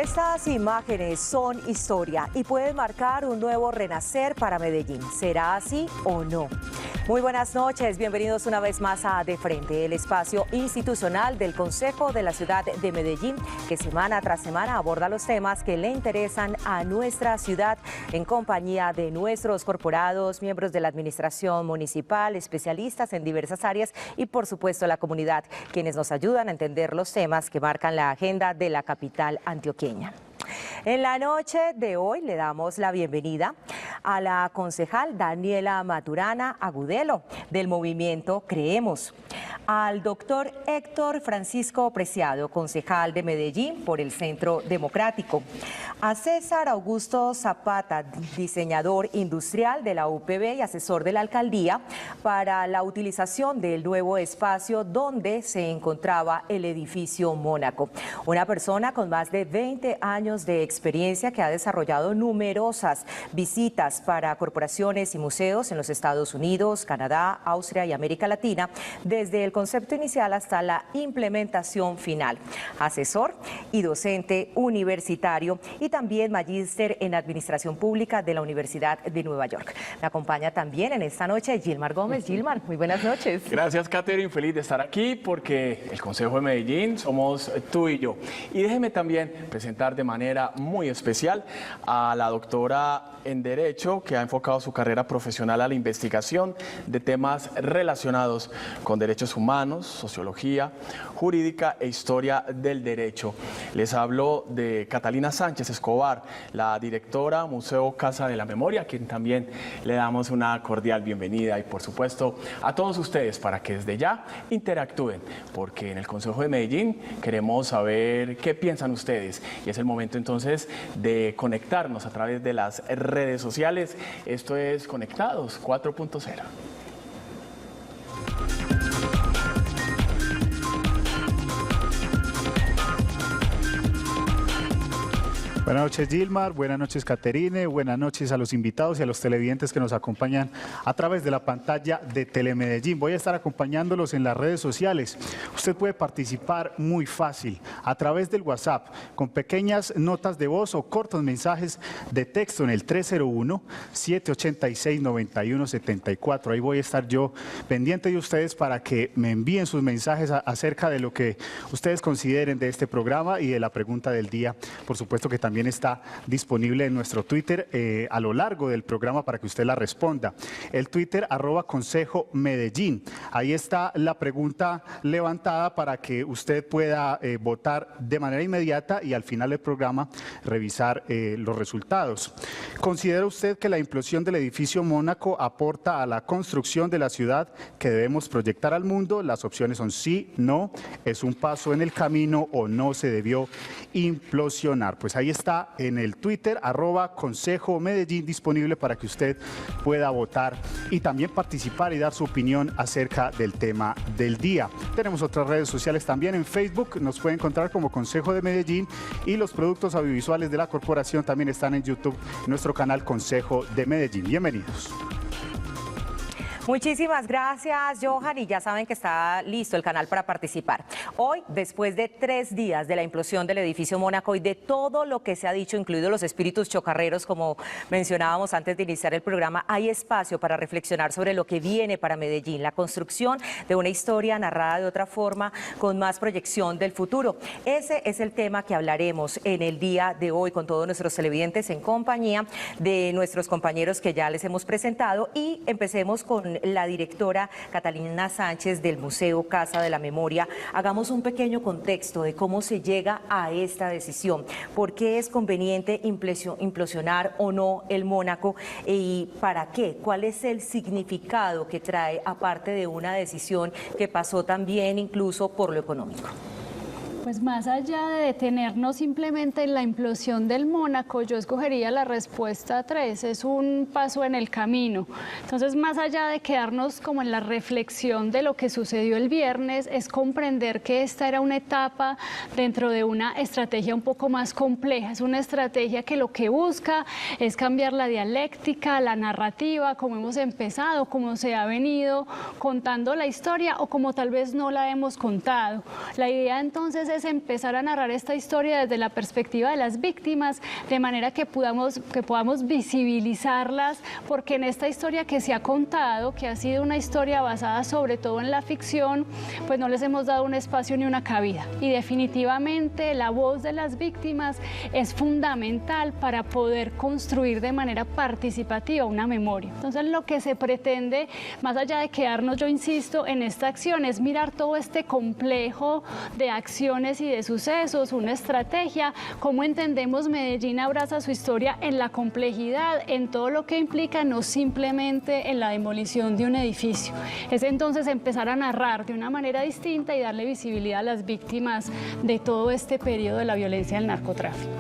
Estas imágenes son historia y pueden marcar un nuevo renacer para Medellín. ¿Será así o no? Muy buenas noches, bienvenidos una vez más a De Frente, el espacio institucional del Consejo de la Ciudad de Medellín, que semana tras semana aborda los temas que le interesan a nuestra ciudad en compañía de nuestros corporados, miembros de la administración municipal, especialistas en diversas áreas y por supuesto la comunidad, quienes nos ayudan a entender los temas que marcan la agenda de la capital antioqueña. En la noche de hoy le damos la bienvenida a la concejal Daniela Maturana Agudelo del movimiento Creemos, al doctor Héctor Francisco Preciado, concejal de Medellín por el Centro Democrático, a César Augusto Zapata, diseñador industrial de la UPB y asesor de la alcaldía para la utilización del nuevo espacio donde se encontraba el edificio Mónaco. Una persona con más de 20 años de experiencia que ha desarrollado numerosas visitas para corporaciones y museos en los Estados Unidos, Canadá, Austria y América Latina, desde el concepto inicial hasta la implementación final. Asesor y docente universitario y también magíster en Administración Pública de la Universidad de Nueva York. Me acompaña también en esta noche Gilmar Gómez. Gilmar, muy buenas noches. Gracias, Catherine. Feliz de estar aquí porque el Consejo de Medellín somos tú y yo. Y déjeme también presentar de manera muy especial a la doctora en Derecho, que ha enfocado su carrera profesional a la investigación de temas relacionados con derechos humanos, sociología, jurídica e historia del derecho. Les hablo de Catalina Sánchez Escobar, la directora Museo Casa de la Memoria, a quien también le damos una cordial bienvenida, y por supuesto a todos ustedes para que desde ya interactúen, porque en el Consejo de Medellín queremos saber qué piensan ustedes y es el momento entonces de conectarnos a través de las redes sociales. Esto es Conectados 4.0. Buenas noches, Gilmar, buenas noches, Caterine, buenas noches a los invitados y a los televidentes que nos acompañan a través de la pantalla de Telemedellín. Voy a estar acompañándolos en las redes sociales. Usted puede participar muy fácil a través del WhatsApp con pequeñas notas de voz o cortos mensajes de texto en el 301-786-9174. Ahí voy a estar yo pendiente de ustedes para que me envíen sus mensajes acerca de lo que ustedes consideren de este programa y de la pregunta del día. Por supuesto que también está disponible en nuestro Twitter a lo largo del programa para que usted la responda. El Twitter @Consejo Medellín. Ahí está la pregunta levantada para que usted pueda votar de manera inmediata y al final del programa revisar los resultados. ¿Considera usted que la implosión del edificio Mónaco aporta a la construcción de la ciudad que debemos proyectar al mundo? Las opciones son sí, no, es un paso en el camino o no se debió implosionar. Pues ahí está en el Twitter @Consejo Medellín disponible para que usted pueda votar y también participar y dar su opinión acerca del tema del día. Tenemos otras redes sociales también en Facebook, nos puede encontrar como Consejo de Medellín y los productos audiovisuales de la corporación también están en YouTube, en nuestro canal Consejo de Medellín. Bienvenidos. Muchísimas gracias, Johan, y ya saben que está listo el canal para participar. Hoy, después de 3 días de la implosión del edificio Mónaco y de todo lo que se ha dicho, incluidos los espíritus chocarreros, como mencionábamos antes de iniciar el programa, hay espacio para reflexionar sobre lo que viene para Medellín, la construcción de una historia narrada de otra forma, con más proyección del futuro. Ese es el tema que hablaremos en el día de hoy con todos nuestros televidentes en compañía de nuestros compañeros que ya les hemos presentado, y empecemos con la directora Catalina Sánchez del Museo Casa de la Memoria. Hagamos un pequeño contexto de cómo se llega a esta decisión, por qué es conveniente implosionar o no el Mónaco y para qué, cuál es el significado que trae, aparte de una decisión que pasó también incluso por lo económico. Pues más allá de detenernos simplemente en la implosión del Mónaco, yo escogería la respuesta 3, es un paso en el camino. Entonces, más allá de quedarnos como en la reflexión de lo que sucedió el viernes, es comprender que esta era una etapa dentro de una estrategia un poco más compleja. Es una estrategia que lo que busca es cambiar la dialéctica, la narrativa, como hemos empezado, como se ha venido contando la historia o como tal vez no la hemos contado. La idea entonces es empezar a narrar esta historia desde la perspectiva de las víctimas, de manera que podamos visibilizarlas, porque en esta historia que se ha contado, que ha sido una historia basada sobre todo en la ficción, pues no les hemos dado un espacio ni una cabida. Y definitivamente la voz de las víctimas es fundamental para poder construir de manera participativa una memoria. Entonces lo que se pretende, más allá de quedarnos, yo insisto, en esta acción, es mirar todo este complejo de acciones y de sucesos, una estrategia, cómo entendemos Medellín abraza su historia en la complejidad, en todo lo que implica, no simplemente en la demolición de un edificio. Es entonces empezar a narrar de una manera distinta y darle visibilidad a las víctimas de todo este periodo de la violencia del narcotráfico.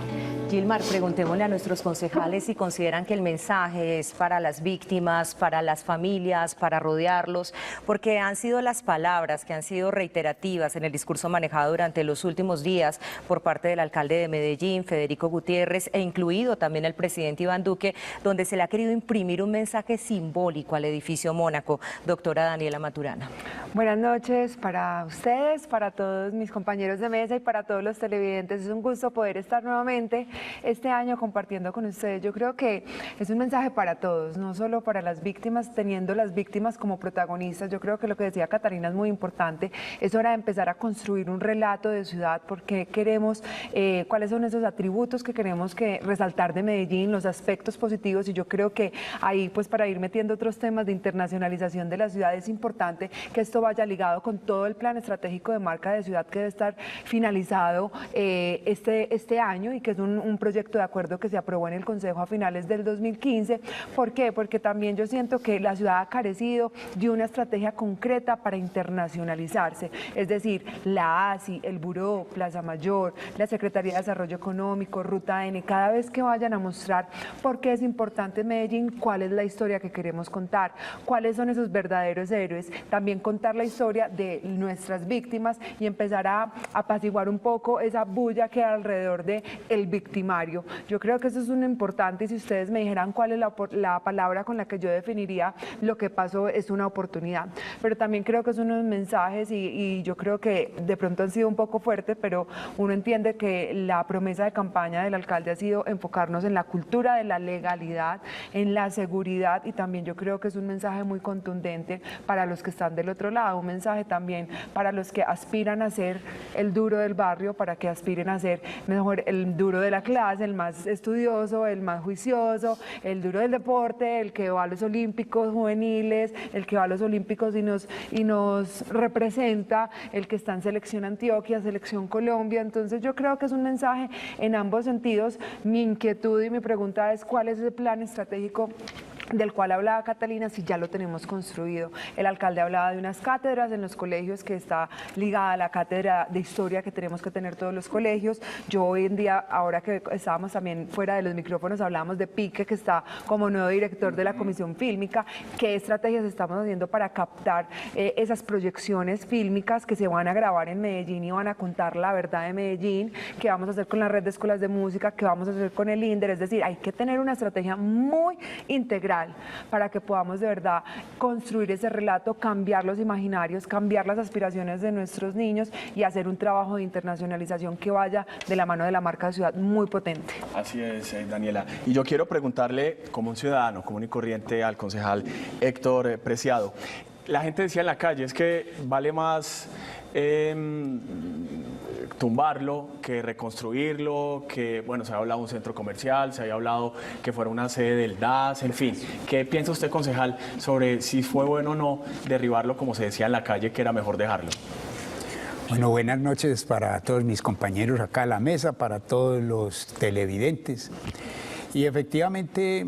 Gilmar, preguntémosle a nuestros concejales si consideran que el mensaje es para las víctimas, para las familias, para rodearlos, porque han sido las palabras que han sido reiterativas en el discurso manejado durante los últimos días por parte del alcalde de Medellín, Federico Gutiérrez, e incluido también el presidente Iván Duque, donde se le ha querido imprimir un mensaje simbólico al edificio Mónaco. Doctora Daniela Maturana. Buenas noches para ustedes, para todos mis compañeros de mesa y para todos los televidentes. Es un gusto poder estar nuevamente este año compartiendo con ustedes. Yo creo que es un mensaje para todos, no solo para las víctimas, teniendo las víctimas como protagonistas. Yo creo que lo que decía Catalina es muy importante. Es hora de empezar a construir un relato de ciudad, porque queremos, cuáles son esos atributos que queremos resaltar de Medellín, los aspectos positivos, y yo creo que ahí, pues para ir metiendo otros temas de internacionalización de la ciudad, es importante que esto vaya ligado con todo el plan estratégico de marca de ciudad que debe estar finalizado este año, y que es un proyecto de acuerdo que se aprobó en el Consejo a finales del 2015. ¿Por qué? Porque también yo siento que la ciudad ha carecido de una estrategia concreta para internacionalizarse, es decir, la ASI, el Buró, Plaza Mayor, la Secretaría de Desarrollo Económico, Ruta N, cada vez que vayan a mostrar por qué es importante Medellín, cuál es la historia que queremos contar, cuáles son esos verdaderos héroes, también contar la historia de nuestras víctimas y empezar a apaciguar un poco esa bulla que hay alrededor de el victimario. Yo creo que eso es un importante, y si ustedes me dijeran cuál es la palabra con la que yo definiría lo que pasó, es una oportunidad. Pero también creo que son unos mensajes y yo creo que de pronto han sido un poco fuertes, pero uno entiende que la promesa de campaña del alcalde ha sido enfocarnos en la cultura de la legalidad, en la seguridad, y también yo creo que es un mensaje muy contundente para los que están del otro lado, un mensaje también para los que aspiran a ser el duro del barrio, para que aspiren a ser mejor el duro de la clase, el más estudioso, el más juicioso, el duro del deporte, el que va a los olímpicos juveniles, el que va a los olímpicos y nos representa, el que está en Selección Antioquia, Selección Colombia. Entonces yo creo que es un mensaje en ambos sentidos. Mi inquietud y mi pregunta es: ¿cuál es ese plan estratégico del cual hablaba Catalina, si ya lo tenemos construido? El alcalde hablaba de unas cátedras en los colegios, que está ligada a la cátedra de historia que tenemos que tener todos los colegios. Yo hoy en día, ahora que estábamos también fuera de los micrófonos, hablábamos de Pique, que está como nuevo director de la Comisión Fílmica. ¿Qué estrategias estamos haciendo para captar esas proyecciones fílmicas que se van a grabar en Medellín y van a contar la verdad de Medellín? ¿Qué vamos a hacer con la red de escuelas de música? ¿Qué vamos a hacer con el INDER? Es decir, hay que tener una estrategia muy integral para que podamos de verdad construir ese relato, cambiar los imaginarios, cambiar las aspiraciones de nuestros niños y hacer un trabajo de internacionalización que vaya de la mano de la marca de ciudad muy potente. Así es, Daniela. Y yo quiero preguntarle, como un ciudadano común y corriente, al concejal Héctor Preciado. La gente decía en la calle, es que vale más tumbarlo que reconstruirlo, que, bueno, se ha hablado de un centro comercial, se había hablado que fuera una sede del DAS, en fin. ¿Qué piensa usted, concejal, sobre si fue bueno o no derribarlo, como se decía en la calle, que era mejor dejarlo? Bueno, buenas noches para todos mis compañeros acá a la mesa, para todos los televidentes. Y efectivamente,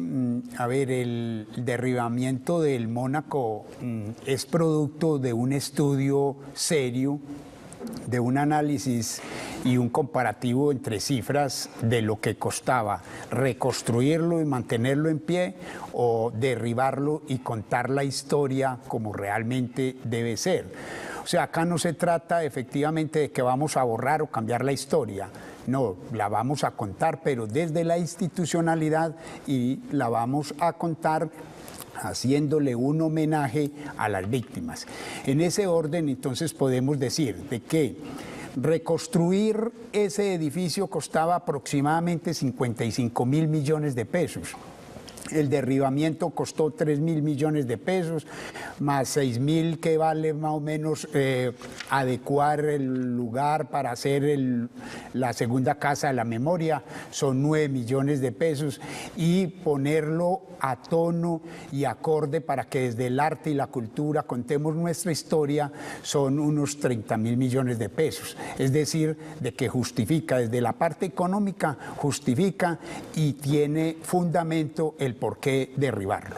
a ver, el derribamiento del Mónaco es producto de un estudio serio, de un análisis y un comparativo entre cifras de lo que costaba reconstruirlo y mantenerlo en pie, o derribarlo y contar la historia como realmente debe ser. O sea, acá no se trata efectivamente de que vamos a borrar o cambiar la historia. No, la vamos a contar, pero desde la institucionalidad, y la vamos a contar haciéndole un homenaje a las víctimas. En ese orden, entonces, podemos decir de que Reconstruir ese edificio costaba aproximadamente 55.000 millones de pesos. El derribamiento costó 3.000 millones de pesos, más 6.000 que vale más o menos adecuar el lugar para hacer la segunda casa de la memoria, son 9 millones de pesos, y ponerlo a tono y acorde para que desde el arte y la cultura contemos nuestra historia son unos 30.000 millones de pesos. Es decir, de que justifica, desde la parte económica, justifica y tiene fundamento el por qué derribarlo.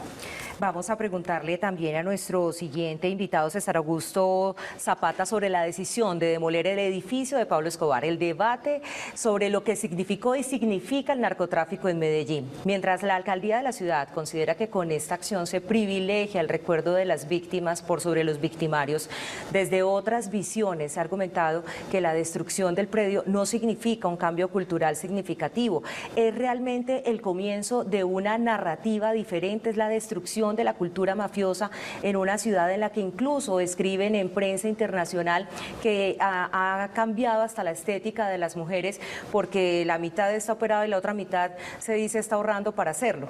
Vamos a preguntarle también a nuestro siguiente invitado, César Augusto Zapata, sobre la decisión de demoler el edificio de Pablo Escobar, el debate sobre lo que significó y significa el narcotráfico en Medellín. Mientras la alcaldía de la ciudad considera que con esta acción se privilegia el recuerdo de las víctimas por sobre los victimarios, desde otras visiones se ha argumentado que la destrucción del predio no significa un cambio cultural significativo. Es realmente el comienzo de una narrativa diferente, es la destrucción de la cultura mafiosa en una ciudad en la que incluso escriben en prensa internacional que ha cambiado hasta la estética de las mujeres porque la mitad está operada y la otra mitad se dice está ahorrando para hacerlo.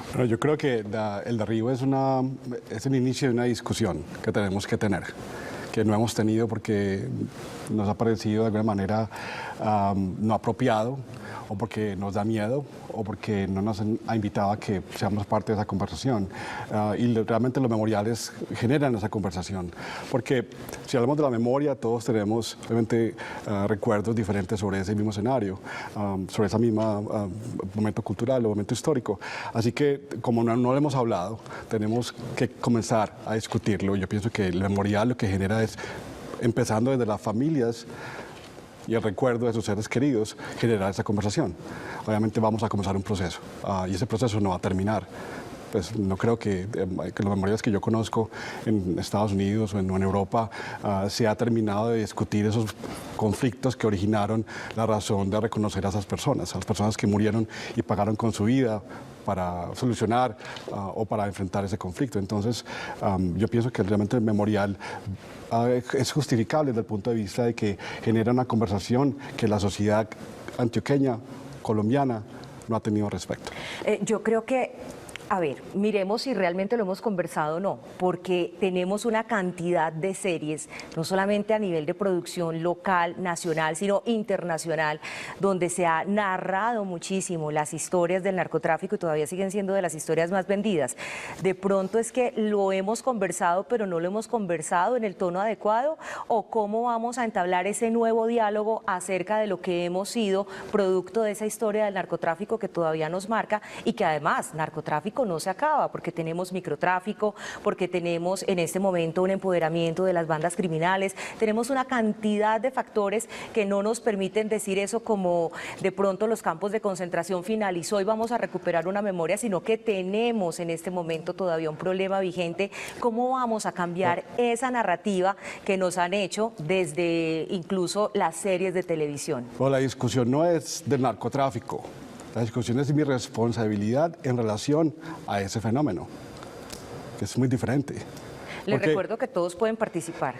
Bueno, yo creo que el derribo es el inicio de una discusión que tenemos que tener, que no hemos tenido porque nos ha parecido de alguna manera no apropiado, o porque nos da miedo, o porque no nos ha invitado a que seamos parte de esa conversación. Y realmente los memoriales generan esa conversación. Porque si hablamos de la memoria, todos tenemos obviamente recuerdos diferentes sobre ese mismo escenario, sobre ese mismo momento cultural o momento histórico. Así que, como no lo hemos hablado, tenemos que comenzar a discutirlo. Yo pienso que el memorial lo que genera es, empezando desde las familias, y el recuerdo de sus seres queridos, generar esa conversación. Obviamente vamos a comenzar un proceso y ese proceso no va a terminar. Pues no creo que los memoriales que yo conozco en Estados Unidos o en Europa se ha terminado de discutir esos conflictos que originaron la razón de reconocer a esas personas, a las personas que murieron y pagaron con su vida para solucionar o para enfrentar ese conflicto. Entonces, yo pienso que realmente el memorial es justificable desde el punto de vista de que genera una conversación que la sociedad antioqueña, colombiana, no ha tenido respecto. Yo creo que, a ver, miremos si realmente lo hemos conversado o no, porque tenemos una cantidad de series, no solamente a nivel de producción local, nacional, sino internacional, donde se ha narrado muchísimo las historias del narcotráfico y todavía siguen siendo de las historias más vendidas. De pronto es que lo hemos conversado, pero no lo hemos conversado en el tono adecuado, o cómo vamos a entablar ese nuevo diálogo acerca de lo que hemos sido producto de esa historia del narcotráfico que todavía nos marca y que además narcotráfico no se acaba, porque tenemos microtráfico, porque tenemos en este momento un empoderamiento de las bandas criminales, tenemos una cantidad de factores que no nos permiten decir eso como de pronto los campos de concentración finalizó y vamos a recuperar una memoria, sino que tenemos en este momento todavía un problema vigente. ¿Cómo vamos a cambiar esa narrativa que nos han hecho desde incluso las series de televisión? Bueno, la discusión no es del narcotráfico. La discusión es mi responsabilidad en relación a ese fenómeno, que es muy diferente. Les recuerdo que todos pueden participar.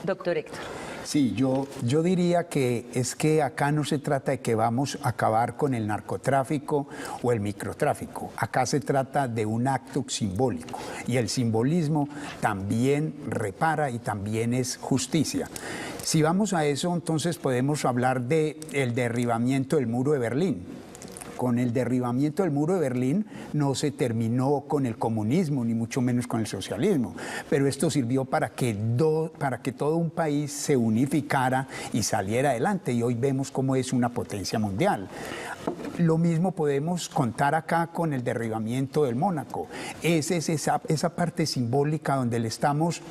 Doctor Héctor. Sí, yo diría que es que acá no se trata de que vamos a acabar con el narcotráfico o el microtráfico. Acá se trata de un acto simbólico y el simbolismo también repara y también es justicia. Si vamos a eso, entonces podemos hablar del derribamiento del muro de Berlín. Con el derribamiento del muro de Berlín no se terminó con el comunismo, ni mucho menos con el socialismo, pero esto sirvió para que todo un país se unificara y saliera adelante, y hoy vemos cómo es una potencia mundial. Lo mismo podemos contar acá con el derribamiento del Mónaco. Es esa parte simbólica donde le estamos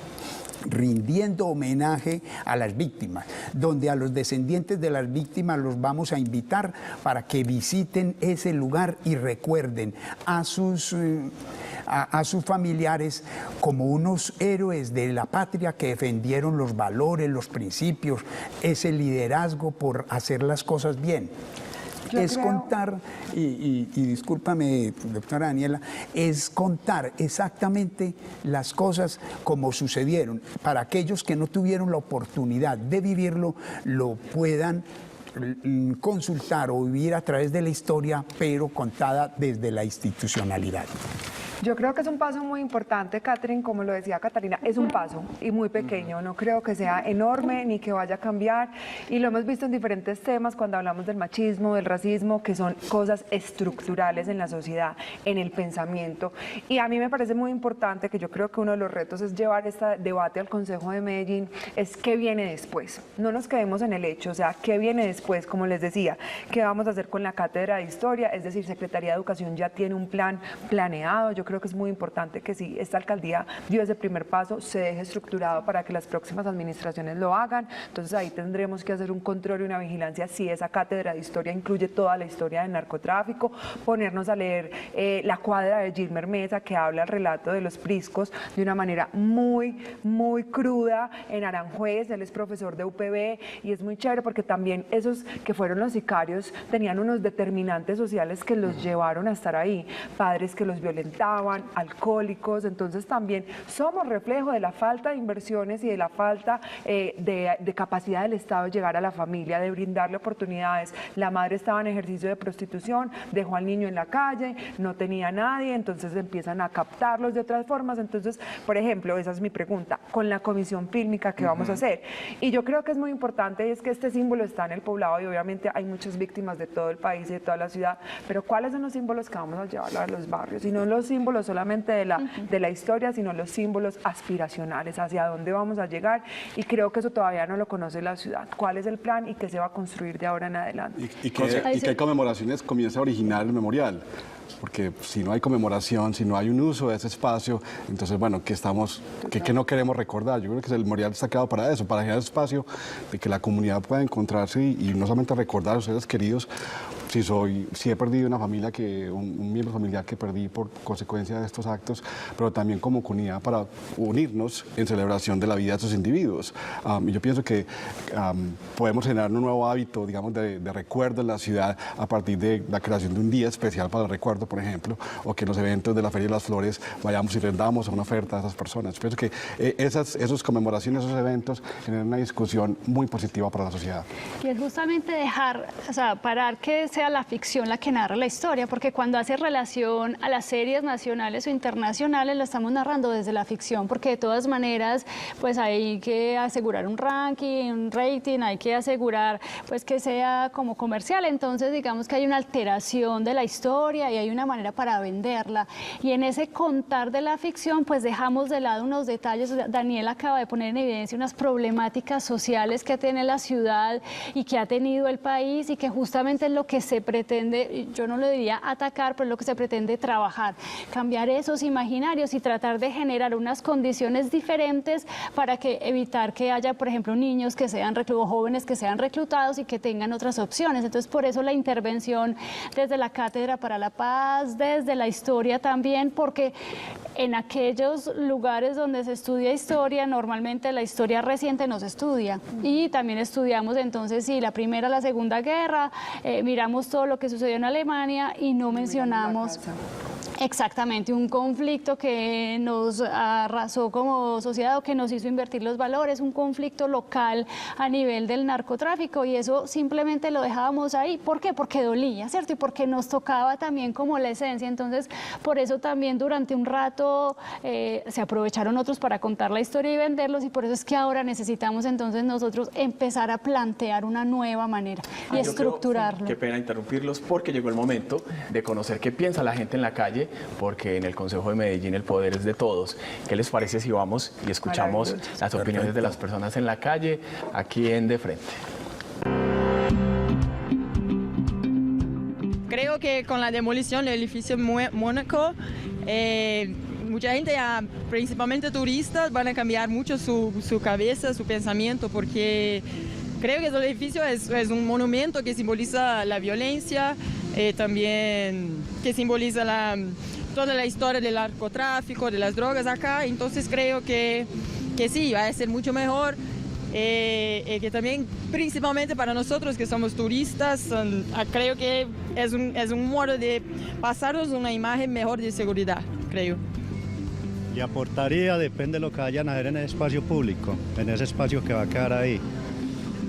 rindiendo homenaje a las víctimas, donde a los descendientes de las víctimas los vamos a invitar para que visiten ese lugar y recuerden a sus familiares como unos héroes de la patria que defendieron los valores, los principios, ese liderazgo por hacer las cosas bien. es contar, y discúlpame, doctora Daniela, es contar exactamente las cosas como sucedieron, para aquellos que no tuvieron la oportunidad de vivirlo, lo puedan consultar o vivir a través de la historia, pero contada desde la institucionalidad. Yo creo que es un paso muy importante, Catherine, como lo decía Catalina, es un paso y muy pequeño, no creo que sea enorme ni que vaya a cambiar, y lo hemos visto en diferentes temas cuando hablamos del machismo, del racismo, que son cosas estructurales en la sociedad, en el pensamiento, y a mí me parece muy importante, que yo creo que uno de los retos es llevar este debate al Consejo de Medellín, es qué viene después, no nos quedemos en el hecho, o sea, qué viene después, como les decía, qué vamos a hacer con la Cátedra de Historia, es decir, Secretaría de Educación ya tiene un plan planeado, yo creo que es muy importante que si esta alcaldía dio ese primer paso, se deje estructurado para que las próximas administraciones lo hagan. Entonces ahí tendremos que hacer un control y una vigilancia si esa cátedra de historia incluye toda la historia del narcotráfico, ponernos a leer la cuadra de Gilmer Mesa, que habla el relato de los priscos de una manera muy cruda en Aranjuez. Él es profesor de UPB y es muy chévere porque también esos que fueron los sicarios tenían unos determinantes sociales que los llevaron a estar ahí, padres que los violentaban, alcohólicos. Entonces también somos reflejo de la falta de inversiones y de la falta de capacidad del Estado de llegar a la familia, de brindarle oportunidades. La madre estaba en ejercicio de prostitución, dejó al niño en la calle, no tenía nadie, entonces empiezan a captarlos de otras formas. Entonces, por ejemplo, esa es mi pregunta, con la comisión fílmica, ¿qué vamos a hacer? Y yo creo que es muy importante, es que este símbolo está en el poblado y obviamente hay muchas víctimas de todo el país y de toda la ciudad, pero ¿cuáles son los símbolos que vamos a llevar a los barrios? Y no los símbolos solamente de la historia, sino los símbolos aspiracionales, hacia dónde vamos a llegar, y creo que eso todavía no lo conoce la ciudad. ¿Cuál es el plan y qué se va a construir de ahora en adelante? Y qué conmemoraciones comienza a originar el memorial. Porque si no hay conmemoración, si no hay un uso de ese espacio, entonces, bueno, ¿qué no queremos recordar? Yo creo que el memorial está creado para eso, para generar espacio de que la comunidad pueda encontrarse y no solamente recordar a sus seres queridos. Si he perdido una familia, un miembro familiar que perdí por consecuencia de estos actos, pero también como comunidad para unirnos en celebración de la vida de esos individuos. Y yo pienso que podemos generar un nuevo hábito, digamos, de recuerdo en la ciudad a partir de la creación de un día especial para el recuerdo, por ejemplo, o que en los eventos de la Feria de las Flores vayamos y rendamos una oferta a esas personas. Pienso que esas conmemoraciones, esos eventos generan una discusión muy positiva para la sociedad. Y es justamente parar que sea la ficción la que narra la historia, porque cuando hace relación a las series nacionales o internacionales, lo estamos narrando desde la ficción, porque de todas maneras, pues hay que asegurar un ranking, un rating, hay que asegurar pues que sea como comercial. Entonces, digamos que hay una alteración de la historia y hay una manera para venderla. Y en ese contar de la ficción, pues dejamos de lado unos detalles. Daniel acaba de poner en evidencia unas problemáticas sociales que tiene la ciudad y que ha tenido el país, y que justamente es lo que se pretende, yo no lo diría atacar, pero es lo que se pretende trabajar, cambiar esos imaginarios y tratar de generar unas condiciones diferentes para evitar que haya, por ejemplo, niños que sean jóvenes que sean reclutados y que tengan otras opciones. Entonces, por eso la intervención desde la Cátedra para la Paz, desde la historia también, porque en aquellos lugares donde se estudia historia, normalmente la historia reciente no se estudia, y también estudiamos entonces la Primera, la Segunda Guerra, miramos todo lo que sucedió en Alemania y no mencionamos exactamente un conflicto que nos arrasó como sociedad o que nos hizo invertir los valores, un conflicto local a nivel del narcotráfico, y eso simplemente lo dejábamos ahí. ¿Por qué? Porque dolía, ¿cierto? Y porque nos tocaba también como la esencia. Entonces, por eso también durante un rato se aprovecharon otros para contar la historia y venderlos, y por eso es que ahora necesitamos entonces nosotros empezar a plantear una nueva manera y estructurarlo. Qué pena interrumpirlos, porque llegó el momento de conocer qué piensa la gente en la calle, porque en el Consejo de Medellín el poder es de todos. ¿Qué les parece si vamos y escuchamos las opiniones de las personas en la calle, aquí en De Frente? Creo que con la demolición del edificio Mónaco, mucha gente, principalmente turistas, van a cambiar mucho su cabeza, su pensamiento, porque creo que el edificio es un monumento que simboliza la violencia, también que simboliza toda la historia del narcotráfico, de las drogas acá. Entonces creo que sí, va a ser mucho mejor que también principalmente para nosotros que somos turistas, creo que es un modo de pasarnos una imagen mejor de seguridad, creo. Y aportaría, depende de lo que vayan a hacer en el espacio público, en ese espacio que va a quedar ahí.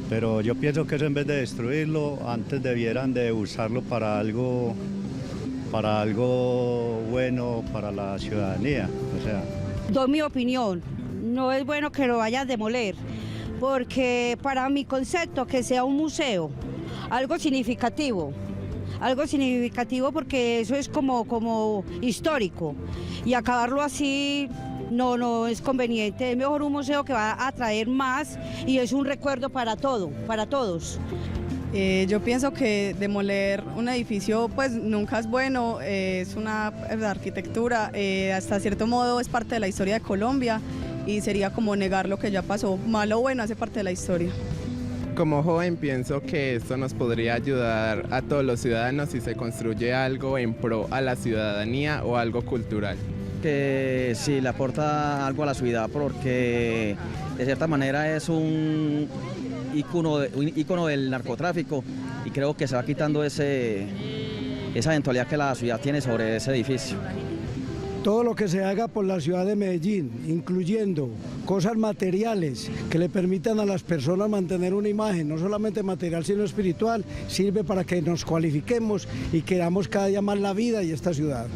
Pero yo pienso que eso, en vez de destruirlo, antes debieran de usarlo para algo bueno para la ciudadanía. O sea. Doy mi opinión, no es bueno que lo vayan a demoler, porque para mi concepto que sea un museo, algo significativo porque eso es como histórico, y acabarlo así no es conveniente. Es mejor un museo que va a atraer más y es un recuerdo para todos. Yo pienso que demoler un edificio pues nunca es bueno, es una arquitectura, hasta cierto modo es parte de la historia de Colombia y sería como negar lo que ya pasó. Malo o bueno, hace parte de la historia. Como joven pienso que esto nos podría ayudar a todos los ciudadanos si se construye algo en pro a la ciudadanía o algo cultural. Que sí le aporta algo a la ciudad, porque de cierta manera es un ícono del narcotráfico, y creo que se va quitando esa eventualidad que la ciudad tiene sobre ese edificio. Todo lo que se haga por la ciudad de Medellín, incluyendo cosas materiales que le permitan a las personas mantener una imagen, no solamente material sino espiritual, sirve para que nos cualifiquemos y queramos cada día más la vida y esta ciudad.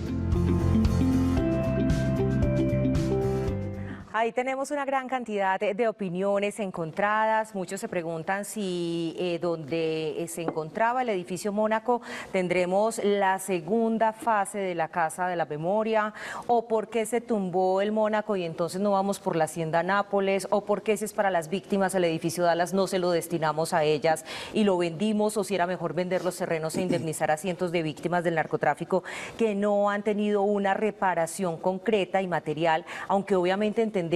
Ahí tenemos una gran cantidad de opiniones encontradas. Muchos se preguntan si donde se encontraba el edificio Mónaco tendremos la segunda fase de la Casa de la Memoria, o por qué se tumbó el Mónaco y entonces no vamos por la Hacienda Nápoles, o por qué si es para las víctimas el edificio Dallas no se lo destinamos a ellas y lo vendimos, o si era mejor vender los terrenos e indemnizar a cientos de víctimas del narcotráfico que no han tenido una reparación concreta y material, aunque obviamente entendemos,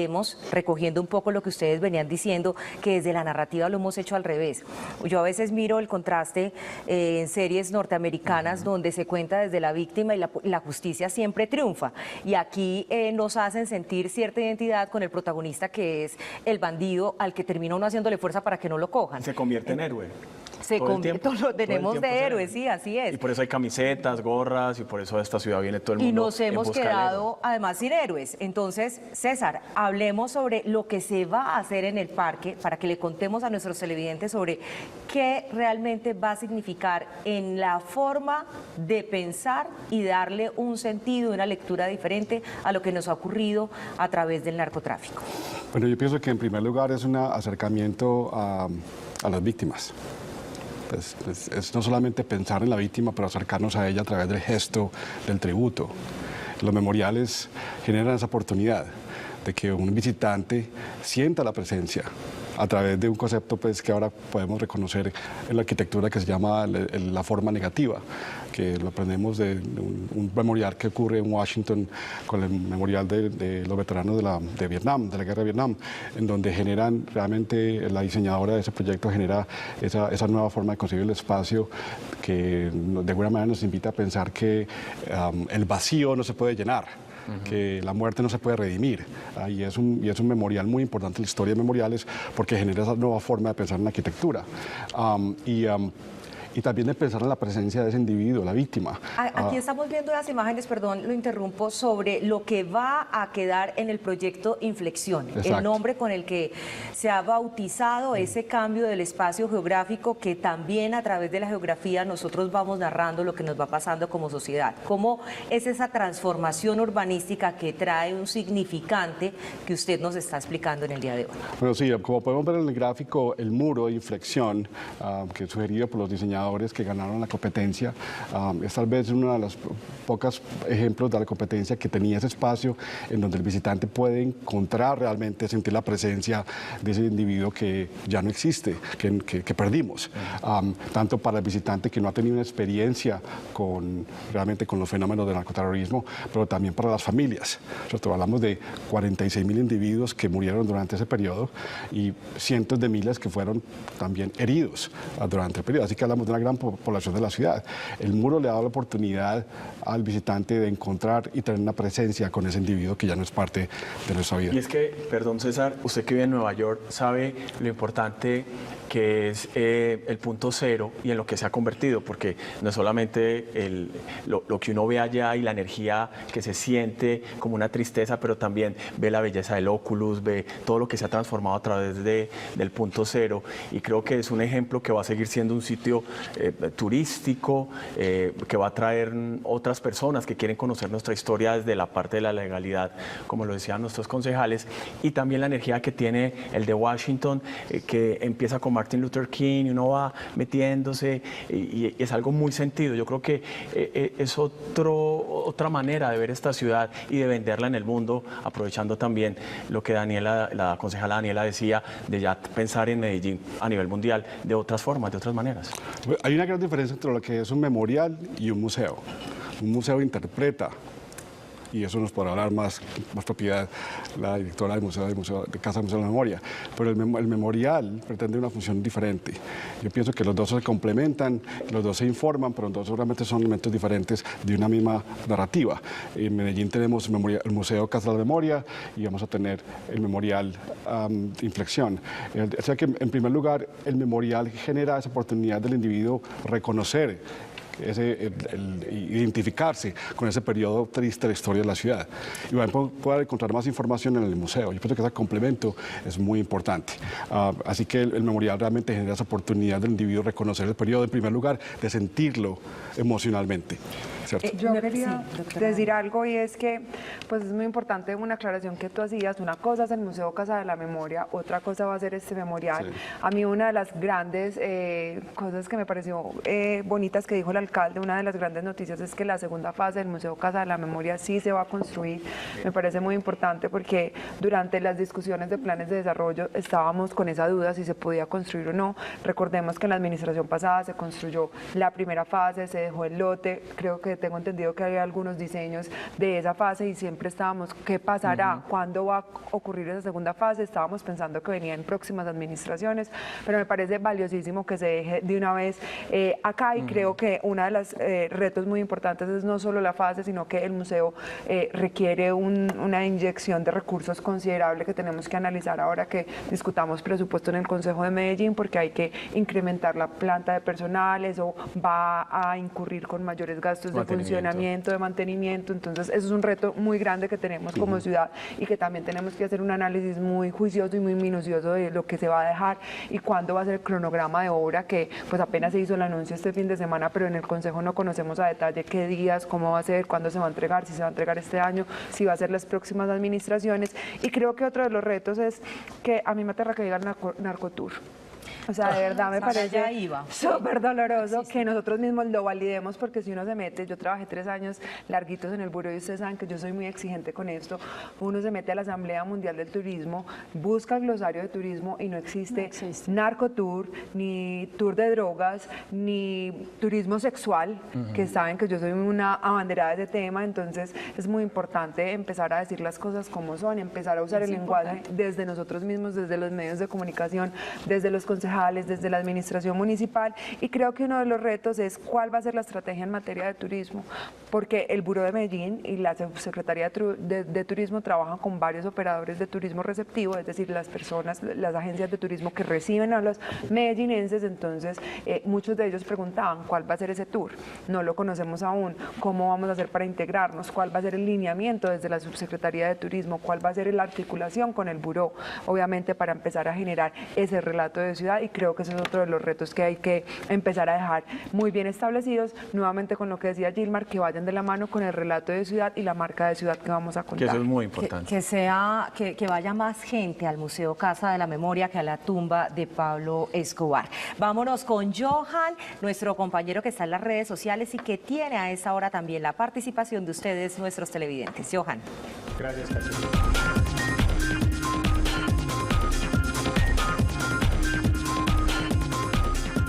recogiendo un poco lo que ustedes venían diciendo, que desde la narrativa lo hemos hecho al revés. Yo a veces miro el contraste en series norteamericanas donde se cuenta desde la víctima y la justicia siempre triunfa, y aquí nos hacen sentir cierta identidad con el protagonista, que es el bandido al que termina uno haciéndole fuerza para que no lo cojan. Se convierte en héroe. Lo tenemos de héroes, sí, así es. Y por eso hay camisetas, gorras, y por eso a esta ciudad viene todo el mundo. Y nos hemos quedado además sin héroes. Entonces, César, hablemos sobre lo que se va a hacer en el parque, para que le contemos a nuestros televidentes sobre qué realmente va a significar en la forma de pensar y darle un sentido, una lectura diferente a lo que nos ha ocurrido a través del narcotráfico. Bueno, yo pienso que en primer lugar es un acercamiento a las víctimas. Es no solamente pensar en la víctima, pero acercarnos a ella a través del gesto, del tributo. Los memoriales generan esa oportunidad de que un visitante sienta la presencia a través de un concepto pues, que ahora podemos reconocer en la arquitectura, que se llama la forma negativa, que lo aprendemos de un memorial que ocurre en Washington con el memorial de los veteranos de Vietnam, de la guerra de Vietnam, en donde generan realmente, la diseñadora de ese proyecto genera esa nueva forma de concebir el espacio, que de alguna manera nos invita a pensar que el vacío no se puede llenar, que la muerte no se puede redimir, y es un memorial muy importante en la historia de memoriales, porque genera esa nueva forma de pensar en la arquitectura. Y también de pensar en la presencia de ese individuo, la víctima. Aquí estamos viendo las imágenes, perdón, lo interrumpo, sobre lo que va a quedar en el proyecto Inflexión, Exacto. El nombre con el que se ha bautizado ese cambio del espacio geográfico, que también a través de la geografía nosotros vamos narrando lo que nos va pasando como sociedad. ¿Cómo es esa transformación urbanística que trae un significante que usted nos está explicando en el día de hoy? Bueno, sí, como podemos ver en el gráfico, el muro de inflexión, que es sugerido por los diseñadores que ganaron la competencia, es tal vez uno de los pocos ejemplos de la competencia que tenía ese espacio en donde el visitante puede encontrar realmente, sentir la presencia de ese individuo que ya no existe, que perdimos. Tanto para el visitante que no ha tenido una experiencia realmente con los fenómenos del narcoterrorismo, pero también para las familias. Nosotros hablamos de 46.000 individuos que murieron durante ese periodo y cientos de miles que fueron también heridos durante el periodo. Así que hablamos de una gran población de la ciudad. El muro le ha dado la oportunidad al visitante de encontrar y tener una presencia con ese individuo que ya no es parte de nuestra vida. Y es que, perdón César, usted que vive en Nueva York sabe lo importante que es el punto cero y en lo que se ha convertido, porque no es solamente lo que uno ve allá y la energía que se siente como una tristeza, pero también ve la belleza del Oculus, ve todo lo que se ha transformado a través del punto cero, y creo que es un ejemplo que va a seguir siendo un sitio turístico, que va a atraer otras personas que quieren conocer nuestra historia desde la parte de la legalidad, como lo decían nuestros concejales, y también la energía que tiene el de Washington, que empieza con Martin Luther King y uno va metiéndose y es algo muy sentido. Yo creo que es otra manera de ver esta ciudad y de venderla en el mundo, aprovechando también lo que Daniela, la concejala Daniela decía, de ya pensar en Medellín a nivel mundial de otras formas, de otras maneras. Hay una gran diferencia entre lo que es un memorial y un museo. Un museo interpreta, y eso nos podrá hablar más propiedad la directora del museo de Casa Museo de la Memoria, pero el memorial pretende una función diferente. Yo pienso que los dos se complementan, los dos se informan, pero los dos seguramente son elementos diferentes de una misma narrativa. En Medellín tenemos el Museo Casa de la Memoria y vamos a tener el memorial Inflexión. O sea que, en primer lugar, el memorial genera esa oportunidad del individuo reconocer identificarse con ese periodo triste de la historia de la ciudad. Y van a poder encontrar más información en el museo. Yo pienso que ese complemento es muy importante. Así que el memorial realmente genera esa oportunidad del individuo reconocer el periodo, en primer lugar, de sentirlo emocionalmente. ¿Cierto? Yo quería decir algo, y es que pues es muy importante una aclaración que tú hacías. Una cosa es el Museo Casa de la Memoria, otra cosa va a ser este memorial. Sí. A mí una de las grandes cosas que me pareció bonitas que dijo el alcalde, una de las grandes noticias, es que la segunda fase del Museo Casa de la Memoria sí se va a construir. Me parece muy importante porque durante las discusiones de planes de desarrollo estábamos con esa duda si se podía construir o no. Recordemos que en la administración pasada se construyó la primera fase, se dejó el lote. Creo que tengo entendido que hay algunos diseños de esa fase y siempre estábamos, ¿qué pasará? ¿Cuándo va a ocurrir esa segunda fase? Estábamos pensando que venía en próximas administraciones, pero me parece valiosísimo que se deje de una vez acá, y creo que uno de los retos muy importantes es no solo la fase, sino que el museo requiere una inyección de recursos considerable que tenemos que analizar ahora que discutamos presupuesto en el Consejo de Medellín, porque hay que incrementar la planta de personal, eso va a incurrir con mayores gastos de funcionamiento, de mantenimiento. Entonces eso es un reto muy grande que tenemos como ciudad, y que también tenemos que hacer un análisis muy juicioso y muy minucioso de lo que se va a dejar y cuándo va a ser el cronograma de obra, que pues apenas se hizo el anuncio este fin de semana, pero en el Consejo no conocemos a detalle qué días, cómo va a ser, cuándo se va a entregar, si se va a entregar este año, si va a ser las próximas administraciones. Y creo que otro de los retos es que a mí me aterra que diga el narcotour. O sea, de verdad me parece súper doloroso que nosotros mismos lo validemos, porque si uno se mete, yo trabajé 3 años larguitos en el buró y ustedes saben que yo soy muy exigente con esto, uno se mete a la Asamblea Mundial del Turismo, busca el glosario de turismo y no existe narcotour, ni tour de drogas, ni turismo sexual, que saben que yo soy una abanderada de ese tema. Entonces es muy importante empezar a decir las cosas como son, empezar a usar el lenguaje desde nosotros mismos, desde los medios de comunicación, desde los concejales, desde la administración municipal. Y creo que uno de los retos es cuál va a ser la estrategia en materia de turismo, porque el Buró de Medellín y la Subsecretaría de Turismo trabajan con varios operadores de turismo receptivo, es decir, las personas, las agencias de turismo que reciben a los medellinenses. Entonces muchos de ellos preguntaban cuál va a ser ese tour, no lo conocemos aún, cómo vamos a hacer para integrarnos, cuál va a ser el lineamiento desde la Subsecretaría de Turismo, cuál va a ser la articulación con el Buró, obviamente para empezar a generar ese relato de ciudad. Y creo que ese es otro de los retos que hay que empezar a dejar muy bien establecidos, nuevamente con lo que decía Gilmar, que vayan de la mano con el relato de ciudad y la marca de ciudad que vamos a contar. Que eso es muy importante. Que vaya más gente al Museo Casa de la Memoria que a la tumba de Pablo Escobar. Vámonos con Johan, nuestro compañero que está en las redes sociales y que tiene a esta hora también la participación de ustedes, nuestros televidentes. Johan. Gracias, Caterine.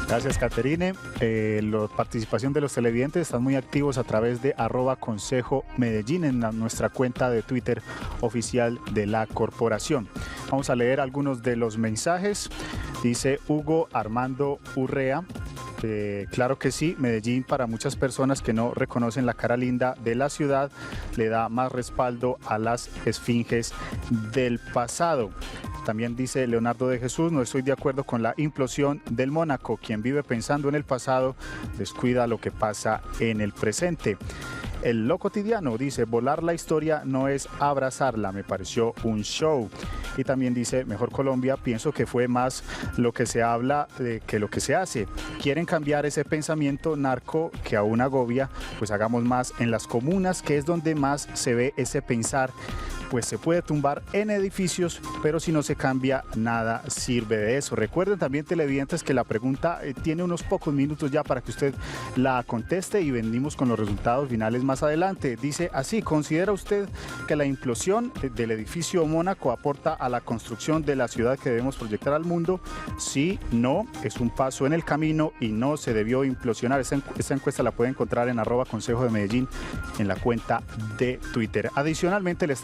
Gracias, Caterine. La participación de los televidentes están muy activos a través de @Consejo Medellín en nuestra cuenta de Twitter oficial de la corporación. Vamos a leer algunos de los mensajes. Dice Hugo Armando Urrea. Claro que sí, Medellín para muchas personas que no reconocen la cara linda de la ciudad le da más respaldo a las esfinges del pasado. También dice Leonardo de Jesús, no estoy de acuerdo con la implosión del Mónaco. Quien vive pensando en el pasado descuida lo que pasa en el presente. El Lo Cotidiano dice, volar la historia no es abrazarla, me pareció un show. Y también dice, mejor Colombia, pienso que fue más lo que se habla que lo que se hace. Quieren cambiar ese pensamiento narco que aún agobia, pues hagamos más en las comunas, que es donde más se ve ese pensar. Pues se puede tumbar en edificios, pero si no se cambia, nada sirve de eso. Recuerden también, televidentes, que la pregunta tiene unos pocos minutos ya para que usted la conteste y venimos con los resultados finales más adelante. Dice así, ¿considera usted que la implosión del edificio Mónaco aporta a la construcción de la ciudad que debemos proyectar al mundo? Sí, no, es un paso en el camino y no se debió implosionar. Esta encuesta la puede encontrar en @Consejo de Medellín en la cuenta de Twitter. Adicionalmente les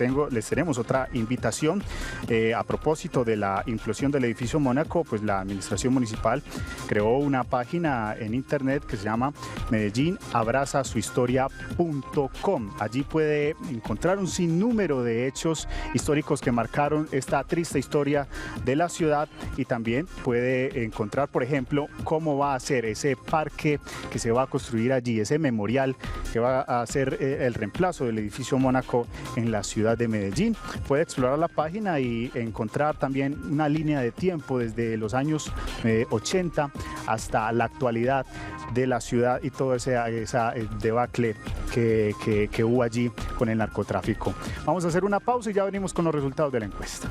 tenemos otra invitación a propósito de la implosión del edificio Mónaco. Pues la administración municipal creó una página en internet que se llama medellinaabrazasuhistoria.com. Allí puede encontrar un sinnúmero de hechos históricos que marcaron esta triste historia de la ciudad y también puede encontrar, por ejemplo, cómo va a ser ese parque que se va a construir allí, ese memorial que va a ser el reemplazo del edificio Mónaco en la ciudad de Medellín. Puede explorar la página y encontrar también una línea de tiempo desde los años 80 hasta la actualidad de la ciudad y todo esa debacle que hubo allí con el narcotráfico. Vamos a hacer una pausa y ya venimos con los resultados de la encuesta.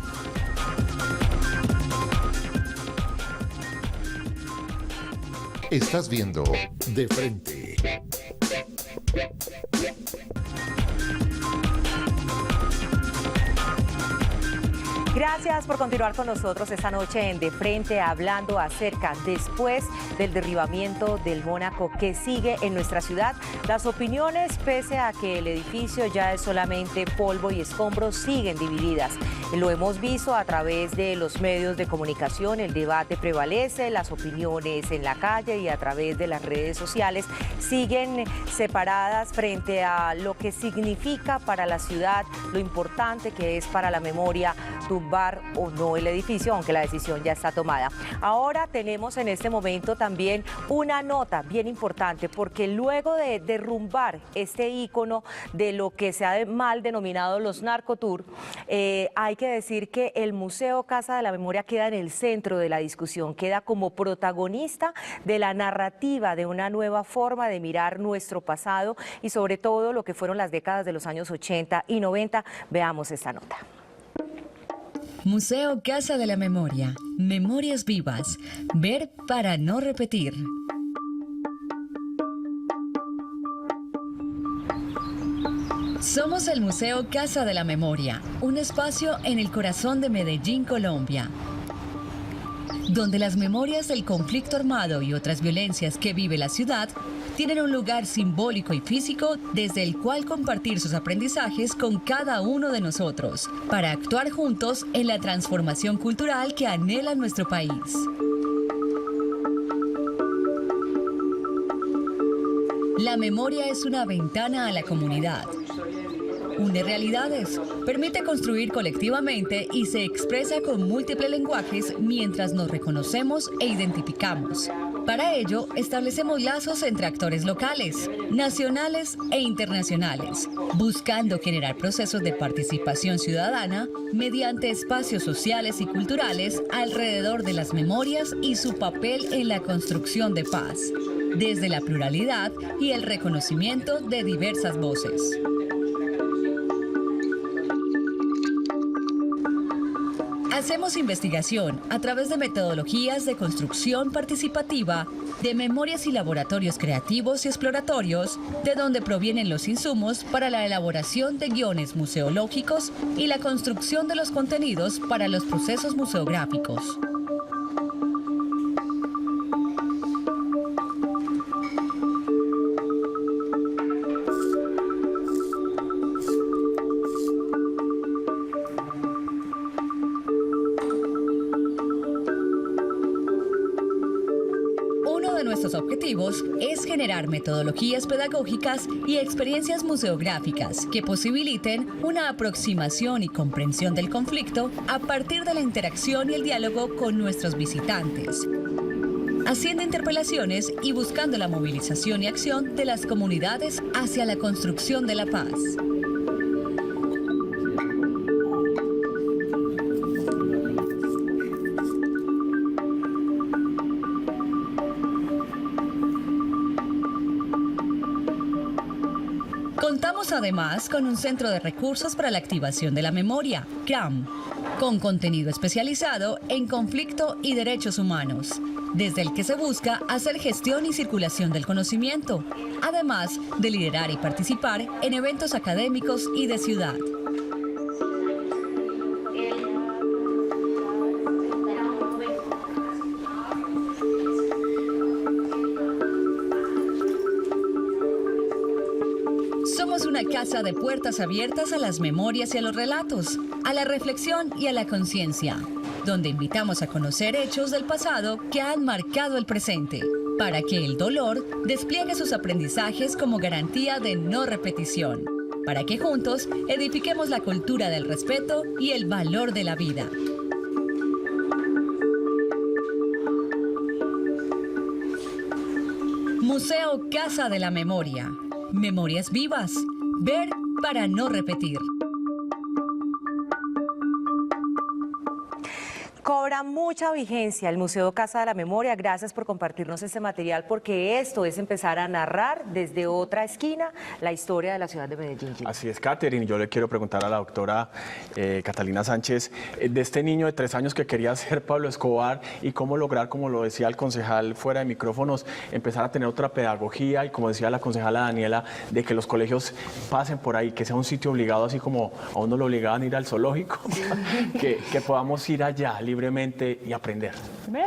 Estás viendo De Frente. Gracias por continuar con nosotros esta noche en De Frente, hablando acerca, después del derribamiento del Mónaco que sigue en nuestra ciudad, las opiniones, pese a que el edificio ya es solamente polvo y escombros, siguen divididas. Lo hemos visto a través de los medios de comunicación, el debate prevalece, las opiniones en la calle y a través de las redes sociales siguen separadas frente a lo que significa para la ciudad, lo importante que es para la memoria tumbar o no el edificio, aunque la decisión ya está tomada. Ahora tenemos en este momento también una nota bien importante, porque luego de derrumbar este ícono de lo que se ha mal denominado los narcotour, hay que decir que el Museo Casa de la Memoria queda en el centro de la discusión, queda como protagonista de la narrativa de una nueva forma de mirar nuestro pasado y sobre todo lo que fueron las décadas de los años 80 y 90. Veamos esta nota. Museo Casa de la Memoria. Memorias vivas. Ver para no repetir. Somos el Museo Casa de la Memoria, un espacio en el corazón de Medellín, Colombia, donde las memorias del conflicto armado y otras violencias que vive la ciudad tienen un lugar simbólico y físico desde el cual compartir sus aprendizajes con cada uno de nosotros, para actuar juntos en la transformación cultural que anhela nuestro país. La memoria es una ventana a la comunidad. Une realidades, permite construir colectivamente y se expresa con múltiples lenguajes mientras nos reconocemos e identificamos. Para ello, establecemos lazos entre actores locales, nacionales e internacionales, buscando generar procesos de participación ciudadana mediante espacios sociales y culturales alrededor de las memorias y su papel en la construcción de paz, desde la pluralidad y el reconocimiento de diversas voces. Hacemos investigación a través de metodologías de construcción participativa, de memorias y laboratorios creativos y exploratorios, de donde provienen los insumos para la elaboración de guiones museológicos y la construcción de los contenidos para los procesos museográficos. objetivos es generar metodologías pedagógicas y experiencias museográficas que posibiliten una aproximación y comprensión del conflicto a partir de la interacción y el diálogo con nuestros visitantes, haciendo interpelaciones y buscando la movilización y acción de las comunidades hacia la construcción de la paz. Contamos además con un centro de recursos para la activación de la memoria, CRAM, con contenido especializado en conflicto y derechos humanos, desde el que se busca hacer gestión y circulación del conocimiento, además de liderar y participar en eventos académicos y de ciudad. Somos una casa de puertas abiertas a las memorias y a los relatos, a la reflexión y a la conciencia, donde invitamos a conocer hechos del pasado que han marcado el presente, para que el dolor despliegue sus aprendizajes como garantía de no repetición, para que juntos edifiquemos la cultura del respeto y el valor de la vida. Museo Casa de la Memoria. Memorias vivas. Ver para no repetir. Cobra mucha vigencia el Museo Casa de la Memoria. Gracias por compartirnos este material, porque esto es empezar a narrar desde otra esquina la historia de la ciudad de Medellín. Así es, Catherine. Yo le quiero preguntar a la doctora Catalina Sánchez de este niño de 3 años que quería ser Pablo Escobar y cómo lograr, como lo decía el concejal fuera de micrófonos, empezar a tener otra pedagogía y, como decía la concejala Daniela, de que los colegios pasen por ahí, que sea un sitio obligado, así como a uno lo obligaban a ir al zoológico, que podamos ir allá libremente y aprender.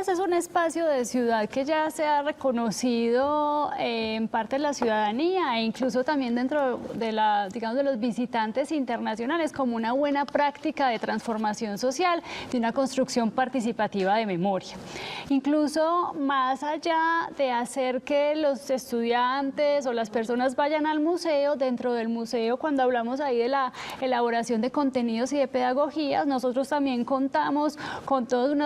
Ese es un espacio de ciudad que ya se ha reconocido en parte de la ciudadanía e incluso también dentro de de los visitantes internacionales como una buena práctica de transformación social, de una construcción participativa de memoria. Incluso más allá de hacer que los estudiantes o las personas vayan al museo, dentro del museo, cuando hablamos ahí de la elaboración de contenidos y de pedagogías, nosotros también contamos con todos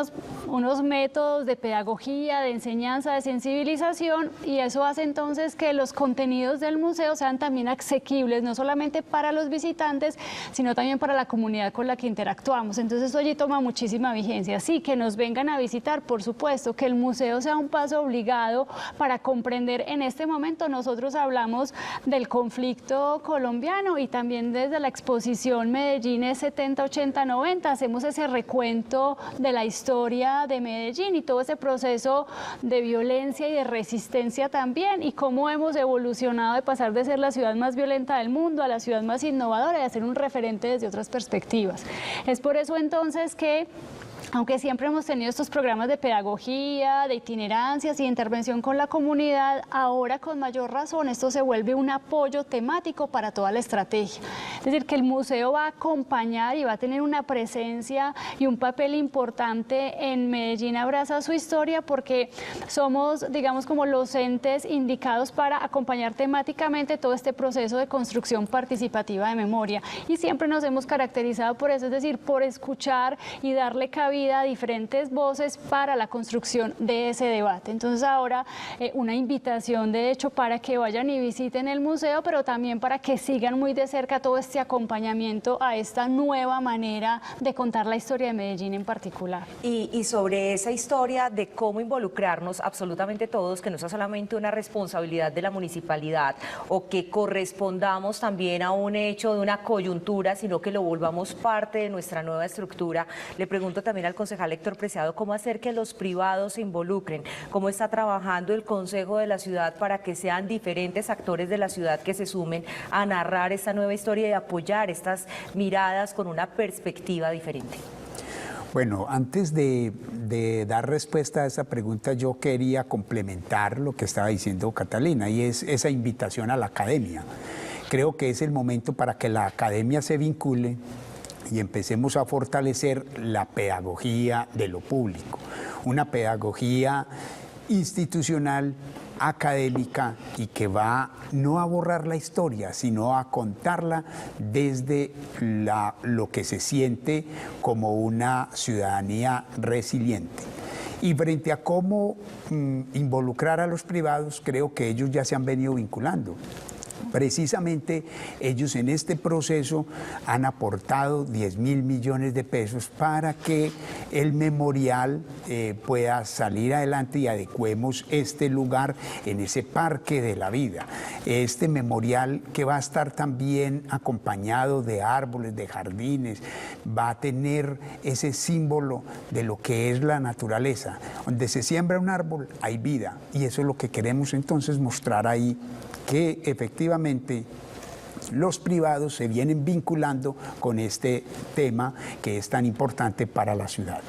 unos métodos de pedagogía, de enseñanza, de sensibilización, y eso hace entonces que los contenidos del museo sean también asequibles, no solamente para los visitantes, sino también para la comunidad con la que interactuamos. Entonces hoy toma muchísima vigencia. Sí, que nos vengan a visitar, por supuesto, que el museo sea un paso obligado para comprender. En este momento nosotros hablamos del conflicto colombiano y también desde la exposición Medellín es 70, 80, 90, hacemos ese recuento de la historia de Medellín y todo ese proceso de violencia y de resistencia también, y cómo hemos evolucionado de pasar de ser la ciudad más violenta del mundo a la ciudad más innovadora y a ser un referente desde otras perspectivas. Es por eso entonces que, aunque siempre hemos tenido estos programas de pedagogía, de itinerancias y de intervención con la comunidad, ahora con mayor razón esto se vuelve un apoyo temático para toda la estrategia. Es decir, que el museo va a acompañar y va a tener una presencia y un papel importante en Medellín Abraza su historia, porque somos, digamos, como los entes indicados para acompañar temáticamente todo este proceso de construcción participativa de memoria. Y siempre nos hemos caracterizado por eso, es decir, por escuchar y darle cabida a diferentes voces para la construcción de ese debate. Entonces ahora una invitación de hecho para que vayan y visiten el museo, pero también para que sigan muy de cerca todo este acompañamiento a esta nueva manera de contar la historia de Medellín en particular. Y sobre esa historia de cómo involucrarnos absolutamente todos, que no sea solamente una responsabilidad de la municipalidad o que correspondamos también a un hecho de una coyuntura, sino que lo volvamos parte de nuestra nueva estructura. Le pregunto también al concejal Héctor Preciado cómo hacer que los privados se involucren, cómo está trabajando el Consejo de la Ciudad para que sean diferentes actores de la ciudad que se sumen a narrar esta nueva historia y apoyar estas miradas con una perspectiva diferente. Bueno, antes de dar respuesta a esa pregunta, yo quería complementar lo que estaba diciendo Catalina, y es esa invitación a la academia. Creo que es el momento para que la academia se vincule y empecemos a fortalecer la pedagogía de lo público, una pedagogía institucional académica y que va no a borrar la historia, sino a contarla desde lo que se siente como una ciudadanía resiliente. Y frente a cómo involucrar a los privados, creo que ellos ya se han venido vinculando. Precisamente ellos en este proceso han aportado 10.000 millones de pesos para que el memorial pueda salir adelante y adecuemos este lugar en ese parque de la vida. Este memorial que va a estar también acompañado de árboles, de jardines, va a tener ese símbolo de lo que es la naturaleza. Donde se siembra un árbol hay vida y eso es lo que queremos entonces mostrar ahí, que efectivamente los privados se vienen vinculando con este tema que es tan importante para la ciudad.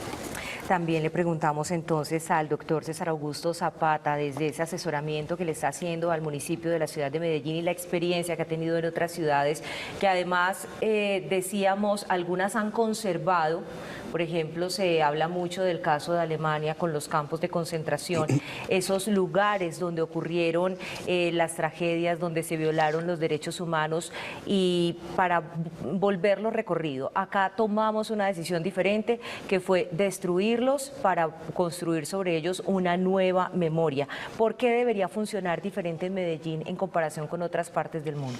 También le preguntamos entonces al doctor César Augusto Zapata, desde ese asesoramiento que le está haciendo al municipio de la ciudad de Medellín y la experiencia que ha tenido en otras ciudades, que además decíamos, algunas han conservado. Por ejemplo, se habla mucho del caso de Alemania con los campos de concentración, esos lugares donde ocurrieron las tragedias, donde se violaron los derechos humanos, y para volverlo recorrido. Acá tomamos una decisión diferente, que fue destruirlos para construir sobre ellos una nueva memoria. ¿Por qué debería funcionar diferente en Medellín en comparación con otras partes del mundo?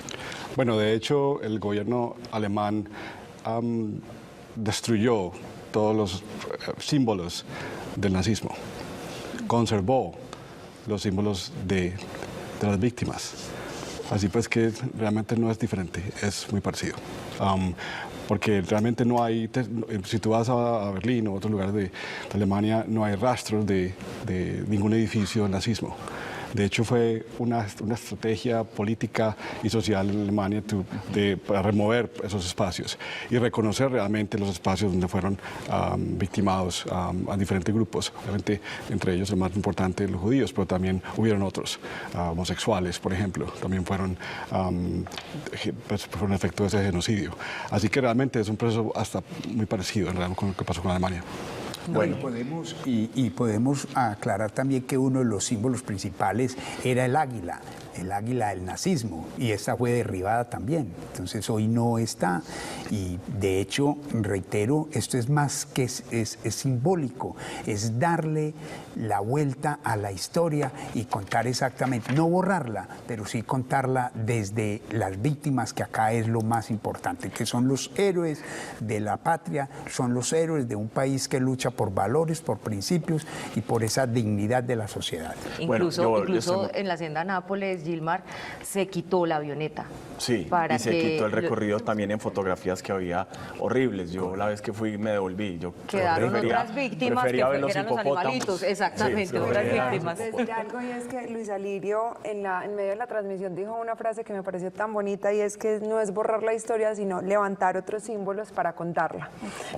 Bueno, de hecho, el gobierno alemán destruyó todos los símbolos del nazismo, conservó los símbolos de las víctimas. Así pues que realmente no es diferente, es muy parecido. Porque realmente no hay, si tú vas a Berlín o otros lugares de Alemania, no hay rastros de ningún edificio del nazismo. De hecho, fue una estrategia política y social en Alemania para remover esos espacios y reconocer realmente los espacios donde fueron victimados a diferentes grupos. Obviamente, entre ellos el más importante, los judíos, pero también hubieron otros, homosexuales, por ejemplo, también fueron por un efecto de ese genocidio. Así que realmente es un proceso hasta muy parecido en realidad con lo que pasó con Alemania. Bueno, podemos aclarar también que uno de los símbolos principales era el águila del nazismo, y esta fue derribada también. Entonces hoy no está, y de hecho, reitero, esto es más que es simbólico, es darle la vuelta a la historia y contar exactamente, no borrarla, pero sí contarla desde las víctimas, que acá es lo más importante, que son los héroes de la patria, son los héroes de un país que lucha por valores, por principios y por esa dignidad de la sociedad. Incluso en la hacienda Nápoles, Gilmar, se quitó la avioneta. Sí, y se quitó el recorrido también en fotografías que había horribles. Yo la vez que fui me devolví. Quedaron otras víctimas que eran los animalitos. Exactamente, sí, otras víctimas. Decir algo, y es que Luis Alirio en medio de la transmisión dijo una frase que me pareció tan bonita, y es que no es borrar la historia, sino levantar otros símbolos para contarla.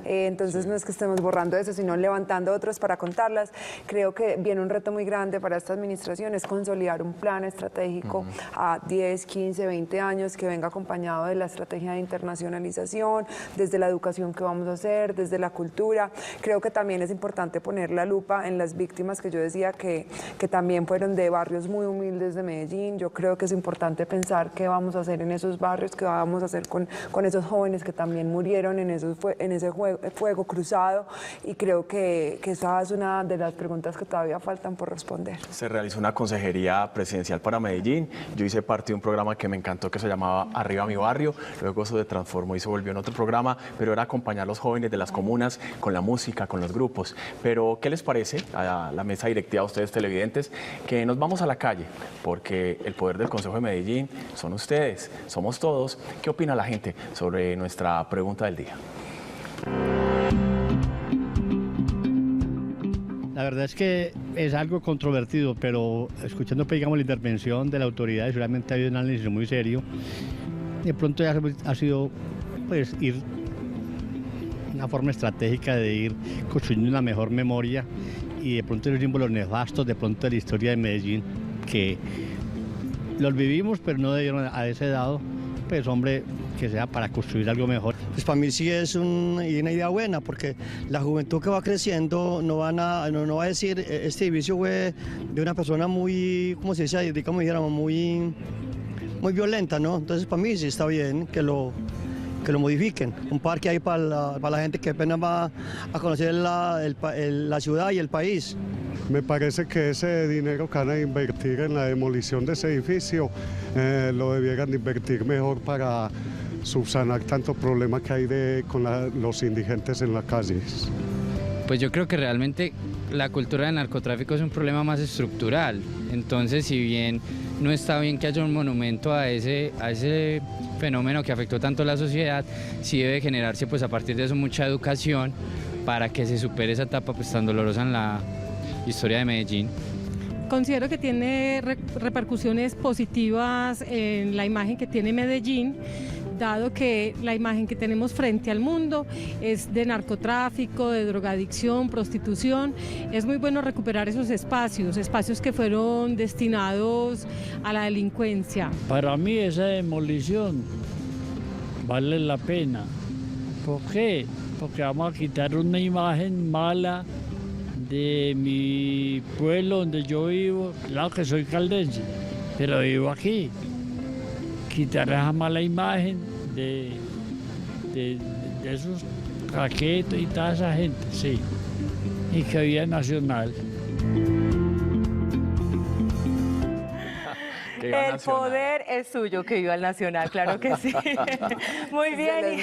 Entonces no es que estemos borrando eso, sino levantando otros para contarlas. Creo que viene un reto muy grande para esta administración, es consolidar un plan estratégico a 10, 15, 20 años que venga acompañado de la estrategia de internacionalización, desde la educación que vamos a hacer, desde la cultura. Creo que también es importante poner la lupa en las víctimas que yo decía que también fueron de barrios muy humildes de Medellín. Yo creo que es importante pensar qué vamos a hacer en esos barrios, qué vamos a hacer con esos jóvenes que también murieron en ese fuego cruzado, y creo que esa es una de las preguntas que todavía faltan por responder. Se realizó una consejería presidencial para Medellín. Yo hice parte de un programa que me encantó, que se llamaba Arriba mi barrio. Luego eso se transformó y se volvió en otro programa, pero era acompañar a los jóvenes de las comunas con la música, con los grupos. Pero, ¿qué les parece a la mesa directiva, a ustedes televidentes, que nos vamos a la calle? Porque el poder del Consejo de Medellín son ustedes, somos todos. ¿Qué opina la gente sobre nuestra pregunta del día? La verdad es que es algo controvertido, pero escuchando, digamos, la intervención de la autoridad, seguramente ha habido un análisis muy serio. De pronto ya ha sido, pues, ir una forma estratégica de ir construyendo una mejor memoria, y de pronto los símbolos nefastos de pronto de la historia de Medellín, que los vivimos pero no debieron haberse dado, pues hombre, que sea para construir algo mejor. Pues para mí sí es una idea buena, porque la juventud que va creciendo no va a decir, este edificio fue de una persona muy, ¿cómo se dice? Digamos, dijéramos, muy violenta, ¿no? Entonces para mí sí está bien que lo modifiquen. Un parque ahí para la gente que apenas va a conocer la ciudad y el país. Me parece que ese dinero que van a invertir en la demolición de ese edificio lo debieran invertir mejor para subsanar tantos problemas que hay con los indigentes en las calles. Pues yo creo que realmente la cultura del narcotráfico es un problema más estructural. Entonces, si bien no está bien que haya un monumento a ese fenómeno que afectó tanto a la sociedad, sí debe generarse pues a partir de eso mucha educación para que se supere esa etapa pues tan dolorosa en la historia de Medellín. Considero que tiene repercusiones positivas en la imagen que tiene Medellín, dado que la imagen que tenemos frente al mundo es de narcotráfico, de drogadicción, prostitución. Es muy bueno recuperar esos espacios que fueron destinados a la delincuencia. Para mí esa demolición vale la pena. ¿Por qué? Porque vamos a quitar una imagen mala de mi pueblo donde yo vivo. Claro que soy caldense, pero vivo aquí. Quitar esa mala imagen de esos raquetos y toda esa gente, sí, y que había Nacional. El poder es suyo, que viva el Nacional, claro que sí. Muy bien.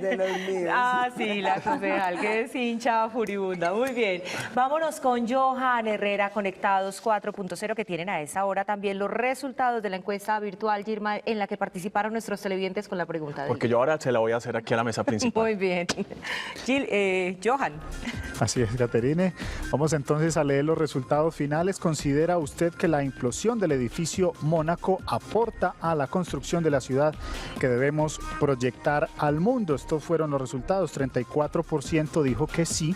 De los míos. Ah, sí, la concejal que es hincha furibunda. Muy bien. Vámonos con Johan Herrera, Conectados 4.0, que tienen a esa hora también los resultados de la encuesta virtual, Girma, en la que participaron nuestros televidentes con la pregunta. Porque yo ahora se la voy a hacer aquí a la mesa principal. Muy bien. Johan. Así es, Caterine. Vamos entonces a leer los resultados finales. ¿Considera usted que la implosión del edificio Mónaco aporta a la construcción de la ciudad que debemos proyectar al mundo? Estos fueron los resultados. 34% dijo que sí,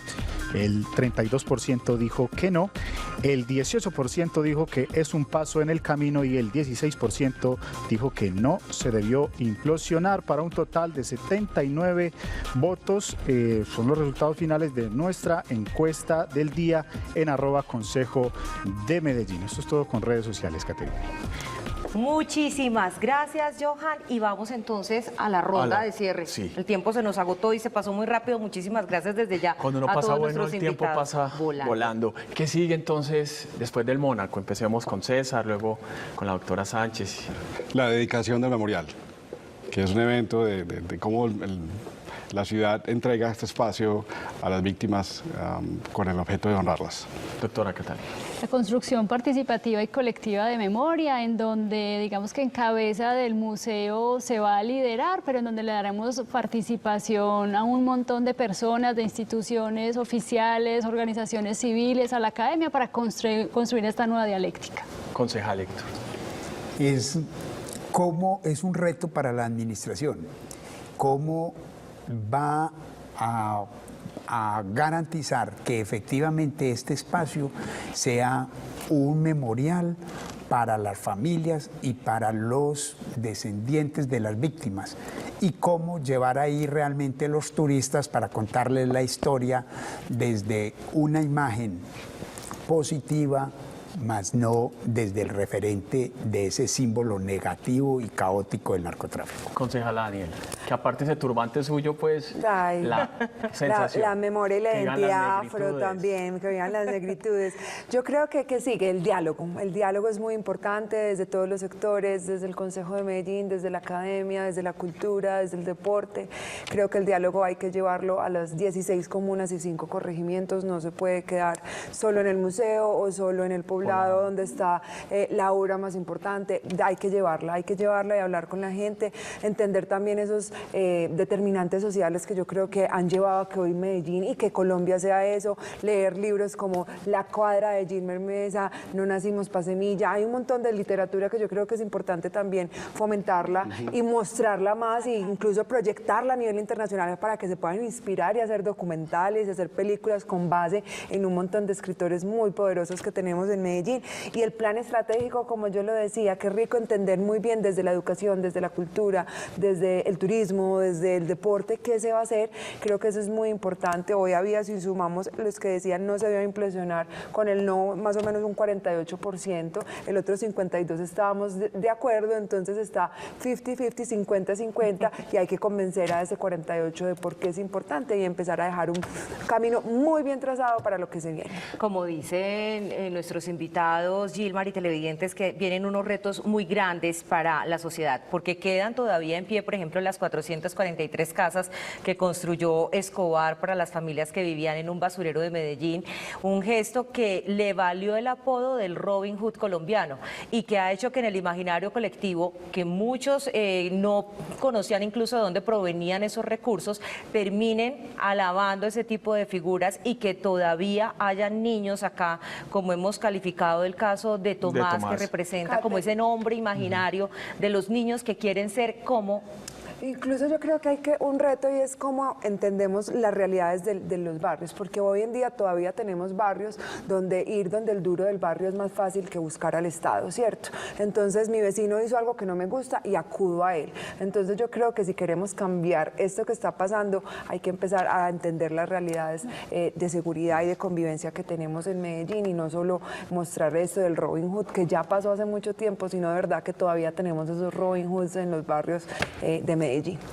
el 32% dijo que no, el 18% dijo que es un paso en el camino y el 16% dijo que no se debió implosionar, para un total de 79 votos. Son los resultados finales de nuestra encuesta del día en @Consejo de Medellín. Esto es todo con redes sociales, Caterina. Muchísimas gracias, Johan, y vamos entonces a la ronda de cierre. Sí. El tiempo se nos agotó y se pasó muy rápido. Muchísimas gracias desde ya. Cuando uno a pasa todos bueno, nuestros el tiempo invitados. pasa volando. ¿Qué sigue entonces después del Mónaco? Empecemos con César, luego con la doctora Sánchez. La dedicación del memorial, que es un evento de cómo la ciudad entrega este espacio a las víctimas con el objeto de honrarlas. Doctora Catalina. La construcción participativa y colectiva de memoria, en donde digamos que en cabeza del museo se va a liderar, pero en donde le daremos participación a un montón de personas, de instituciones oficiales, organizaciones civiles, a la academia, para construir esta nueva dialéctica. Concejal Héctor. Es un reto para la administración. ¿Cómo va a garantizar que efectivamente este espacio sea un memorial para las familias y para los descendientes de las víctimas? Y cómo llevar ahí realmente los turistas para contarles la historia desde una imagen positiva, más no desde el referente de ese símbolo negativo y caótico del narcotráfico. Concejala Daniel, que aparte ese turbante suyo, pues, la sensación. La memoria y la identidad afro también, que vean las negritudes. Yo creo que sí, que el diálogo es muy importante desde todos los sectores, desde el Consejo de Medellín, desde la academia, desde la cultura, desde el deporte. Creo que el diálogo hay que llevarlo a las 16 comunas y 5 corregimientos, no se puede quedar solo en el museo o solo en el poblado donde está la obra más importante. Hay que llevarla y hablar con la gente, entender también esos determinantes sociales que yo creo que han llevado a que hoy Medellín y que Colombia sea eso, leer libros como La Cuadra de Gilmer Mesa, No nacimos pa' semilla, hay un montón de literatura que yo creo que es importante también fomentarla y mostrarla más e incluso proyectarla a nivel internacional para que se puedan inspirar y hacer documentales y hacer películas con base en un montón de escritores muy poderosos que tenemos en Medellín. Y el plan estratégico, como yo lo decía, qué rico entender muy bien desde la educación, desde la cultura, desde el turismo, desde el deporte, qué se va a hacer. Creo que eso es muy importante. Hoy había, si sumamos los que decían no se debe implosionar, con el no más o menos un 48%, el otro 52% estábamos de acuerdo, entonces está 50-50, 50-50 y hay que convencer a ese 48% de por qué es importante y empezar a dejar un camino muy bien trazado para lo que se viene. Como dicen nuestros invitados, Gilmar y televidentes, que vienen unos retos muy grandes para la sociedad, porque quedan todavía en pie, por ejemplo, las 443 casas que construyó Escobar para las familias que vivían en un basurero de Medellín, un gesto que le valió el apodo del Robin Hood colombiano y que ha hecho que en el imaginario colectivo, que muchos no conocían incluso de dónde provenían esos recursos, terminen alabando ese tipo de figuras y que todavía hayan niños acá, como hemos calificado el caso de Tomás, que representa como ese nombre imaginario de los niños que quieren ser como... Incluso yo creo que hay un reto y es cómo entendemos las realidades de los barrios, porque hoy en día todavía tenemos barrios donde ir donde el duro del barrio es más fácil que buscar al Estado, ¿cierto? Entonces mi vecino hizo algo que no me gusta y acudo a él. Entonces yo creo que si queremos cambiar esto que está pasando, hay que empezar a entender las realidades de seguridad y de convivencia que tenemos en Medellín y no solo mostrar esto del Robin Hood, que ya pasó hace mucho tiempo, sino de verdad que todavía tenemos esos Robin Hoods en los barrios de Medellín.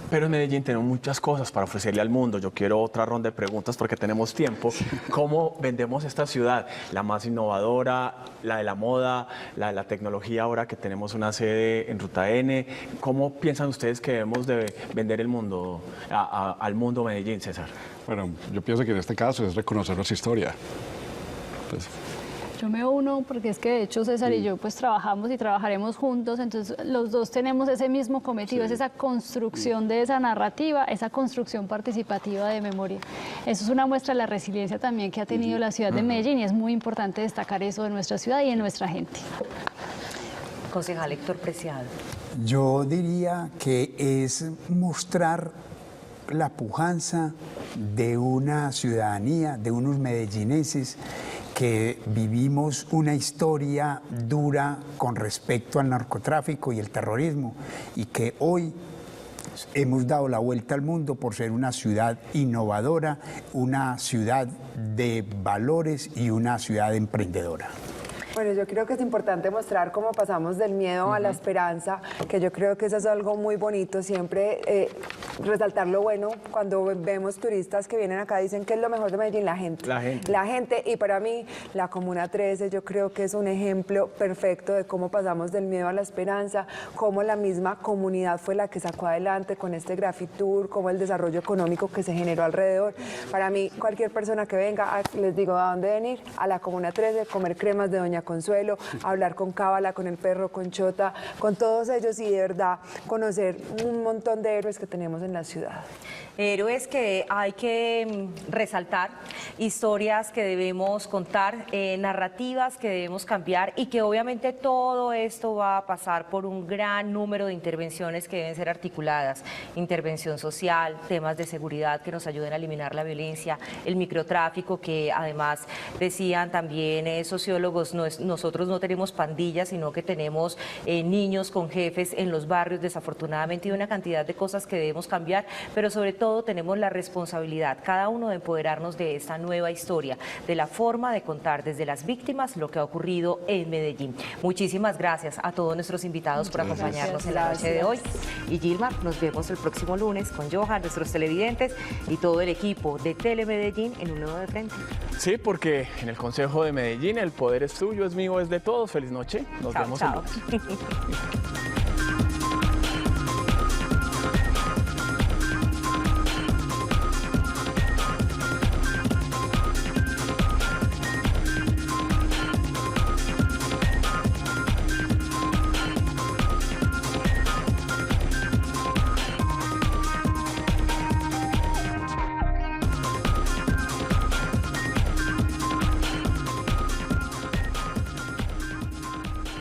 Pero en Medellín tenemos muchas cosas para ofrecerle al mundo. Yo quiero otra ronda de preguntas porque tenemos tiempo. ¿Cómo vendemos esta ciudad? La más innovadora, la de la moda, la de la tecnología, ahora que tenemos una sede en Ruta N. ¿Cómo piensan ustedes que debemos de vender el mundo, al mundo Medellín, César? Bueno, yo pienso que en este caso es reconocer nuestra historia. Pues, yo me uno porque es que de hecho César y yo pues trabajamos y trabajaremos juntos, entonces los dos tenemos ese mismo cometido, es esa construcción de esa narrativa, esa construcción participativa de memoria. Eso es una muestra de la resiliencia también que ha tenido la ciudad de Medellín y es muy importante destacar eso de nuestra ciudad y de nuestra gente. Concejal Héctor Preciado. Yo diría que es mostrar la pujanza de una ciudadanía, de unos medellinenses que vivimos una historia dura con respecto al narcotráfico y el terrorismo y que hoy hemos dado la vuelta al mundo por ser una ciudad innovadora, una ciudad de valores y una ciudad emprendedora. Bueno, yo creo que es importante mostrar cómo pasamos del miedo a la esperanza, que yo creo que eso es algo muy bonito, siempre resaltar lo bueno. Cuando vemos turistas que vienen acá dicen que es lo mejor de Medellín, la gente. La gente, y para mí la Comuna 13 yo creo que es un ejemplo perfecto de cómo pasamos del miedo a la esperanza, cómo la misma comunidad fue la que sacó adelante con este Grafitour, cómo el desarrollo económico que se generó alrededor. Para mí, cualquier persona que venga, les digo, ¿a dónde venir? A la Comuna 13, comer cremas de Doña Consuelo, hablar con Cábala, con el perro, con Chota, con todos ellos y de verdad conocer un montón de héroes que tenemos en la ciudad. Héroes que hay que resaltar, historias que debemos contar, narrativas que debemos cambiar y que obviamente todo esto va a pasar por un gran número de intervenciones que deben ser articuladas. Intervención social, temas de seguridad que nos ayuden a eliminar la violencia, el microtráfico que además decían también sociólogos, nosotros no tenemos pandillas, sino que tenemos niños con jefes en los barrios desafortunadamente y una cantidad de cosas que debemos cambiar, pero sobre todo tenemos la responsabilidad, cada uno, de empoderarnos de esta nueva historia, de la forma de contar desde las víctimas lo que ha ocurrido en Medellín. Muchísimas gracias a todos nuestros invitados por acompañarnos en la noche de hoy. Y Gilmar, nos vemos el próximo lunes con Johan, nuestros televidentes y todo el equipo de Telemedellín en Un Nuevo de Frente. Sí, porque en el Consejo de Medellín el poder es tuyo, es mío, es de todos. Feliz noche. Nos vemos el lunes.